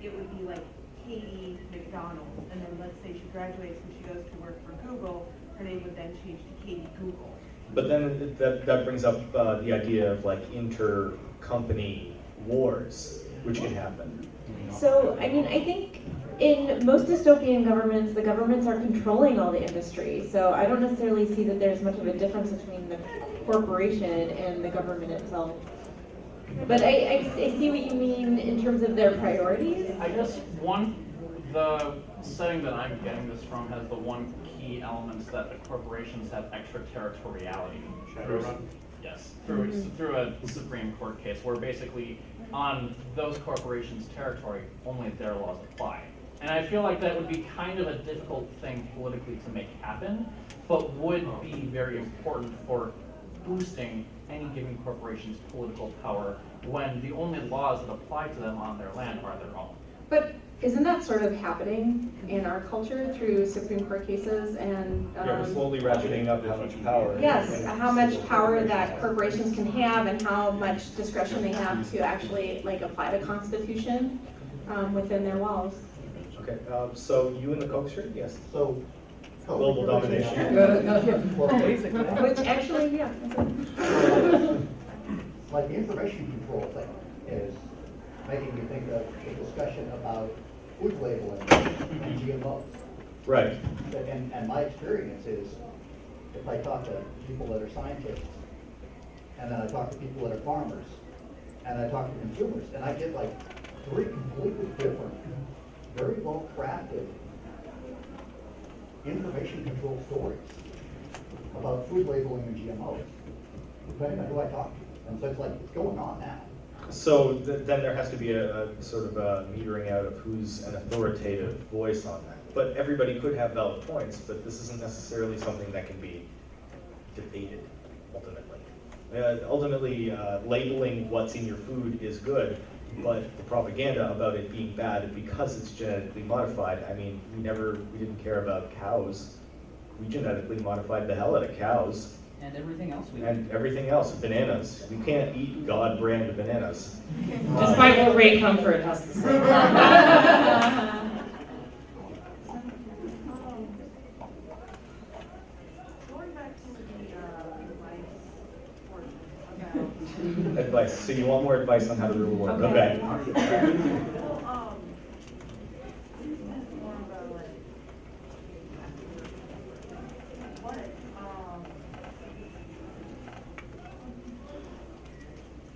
it would be like Katie McDonald, and then let's say she graduates and she goes to work for Google, her name would then change to Katie Google. But then that brings up the idea of like inter-company wars, which can happen. So, I mean, I think in most dystopian governments, the governments are controlling all the industry. So I don't necessarily see that there's much of a difference between the corporation and the government itself. But I see what you mean in terms of their priorities. I guess the setting that I'm getting this from has the one key element that the corporations have extraterritoriality. Yes, through a Supreme Court case where basically on those corporations' territory, only their laws apply. And I feel like that would be kind of a difficult thing politically to make happen, but would be very important for boosting any given corporation's political power when the only laws that apply to them on their land are their own. But isn't that sort of happening in our culture through Supreme Court cases and? Yeah, we're slowly ratcheting up how much power. Yes, how much power that corporations can have and how much discretion they have to actually like apply the Constitution within their walls. Okay, so you in the Coke shirt? Yes. So global domination. Which actually, yeah. Like the information control thing is making me think of a discussion about food labeling and GMOs. Right. And my experience is, if I talk to people that are scientists, and then I talk to people that are farmers, and I talk to consumers, and I get like 3 completely different, very well crafted information control stories about food labeling and GMOs, depending on who I talk to. And so it's like, it's going on now. So then there has to be a sort of a metering out of who's an authoritative voice on that. But everybody could have valid points, but this isn't necessarily something that can be debated, ultimately. Labeling what's in your food is good, but the propaganda about it being bad because it's genetically modified, I mean, we didn't care about cows. We genetically modified the hell out of cows. And everything else we And everything else, bananas. We can't eat God brand bananas. Despite what Ray Comfort has to say. Going back to the advice portion about Advice. So you want more advice on how to rule the world? Okay. well, this is more about like what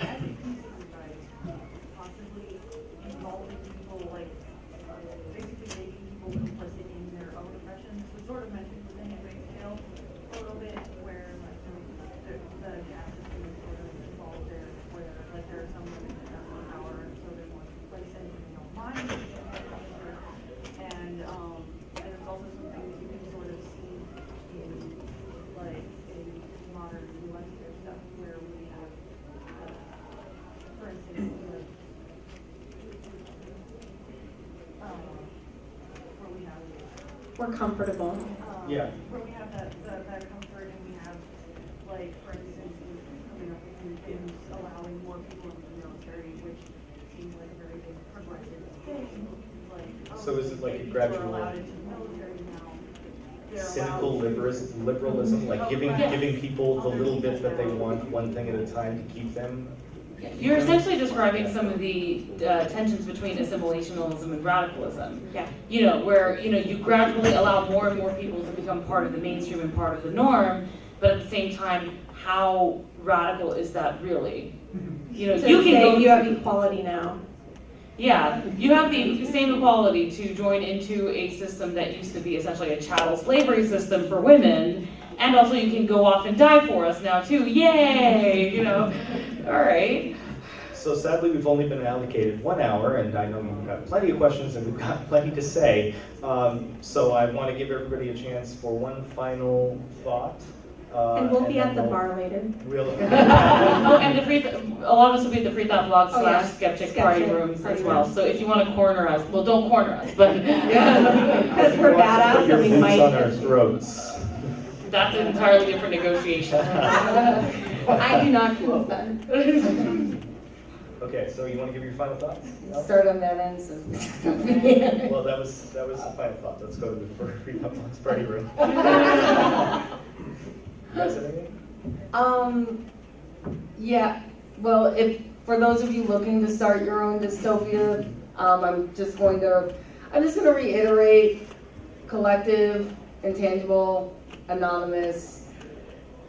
as a piece of advice, possibly involving people, like basically making people complicit in their own oppression. This was sort of mentioned with the Handmaid's Tale a little bit, where like the caste system is sort of involved there, where like there are some women that have more power, and so they're more complacent and they don't mind. And there's also something that you can sort of see in like in modern US stuff where we have for instance, where we have We're comfortable. Yeah. where we have that comfort, and we have, like, for instance, coming up with new things, allowing more people into the military, which seems like a very big progressive thing. Like, So is it like a people gradual are allowed into the military now. They're cynical allowed liberalism, like Oh, giving right. giving people the little bit that they want, one thing at a time to keep them? You're essentially describing some of the tensions between assimilationism and radicalism. Yeah. You know, where, you know, you gradually allow more and more people to become part of the mainstream and part of the norm, but at the same time, how radical is that really? You know, So you can go. you have equality now. Yeah, you have the same equality to join into a system that used to be essentially a chattel slavery system for women, and also you can go off and die for us now too. Yay! You know, all right. So sadly, we've only been allocated 1 hour, and I know you've got plenty of questions and we've got plenty to say. So I want to give everybody a chance for one final thought. And we'll be at the then bar later. We'll Oh, and a lot of us will be at the Free Thought Blog Oh, yeah. / Skeptic party rooms Party as well. rooms. So if you want to corner us, well, don't corner us, but Because we're badass put your and we boots might. on our throats. that's an entirely different negotiation. I do not consent. Okay, so you want to give your final thoughts? No? Start on that end. So. Well, that was the final thought. Let's go to the Free Thought Blog's party room. You guys have anything? Yeah, well, if, for those of you looking to start your own dystopia, I'm just gonna reiterate collective, intangible, anonymous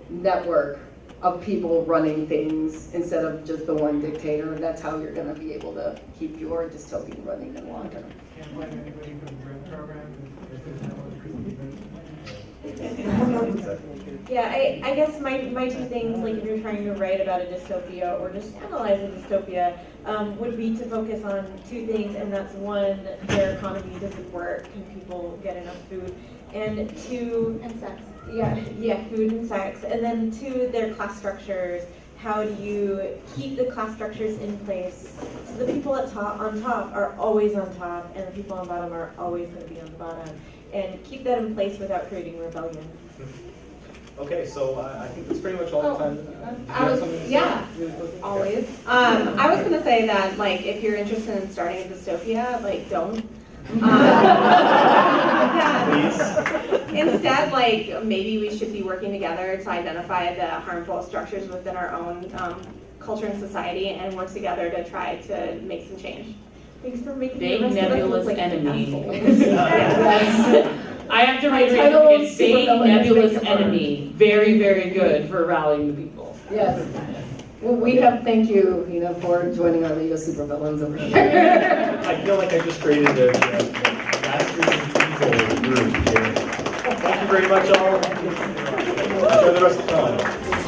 network of people running things instead of just the one dictator. That's how you're gonna be able to keep your dystopia running in the long term. Can't blame anybody for the drug program. Yeah, I guess my two things, like if you're trying to write about a dystopia or just analyze a dystopia, would be to focus on two things, and that's one, their economy, does it work, can people get enough food, and two, And sex. yeah, food and sex, and then two, their class structures. How do you keep the class structures in place so the people on top are always on top, and the people on bottom are always going to be on the bottom, and keep that in place without creating rebellion. Okay, so I think that's pretty much all the time. Did you have something to say? yeah, Really quickly? always. I was gonna say that, like, if you're interested in starting a dystopia, like, don't. Yeah. Please. Instead, like, maybe we should be working together to identify the harmful structures within our own culture and society and work together to try to make some change. Thanks for making Vague the rest of us nebulous look like enemy. assholes. Yes. I have to reiterate title again, is vague Supervillain nebulous Victim Arc. enemy. Very, very good for rallying the people. Yes. Well, we have, thank you, for joining our League of Supervillains over here. I feel like I just created a Masters of Evil group here. Thank you very much all. Enjoy the rest of the time.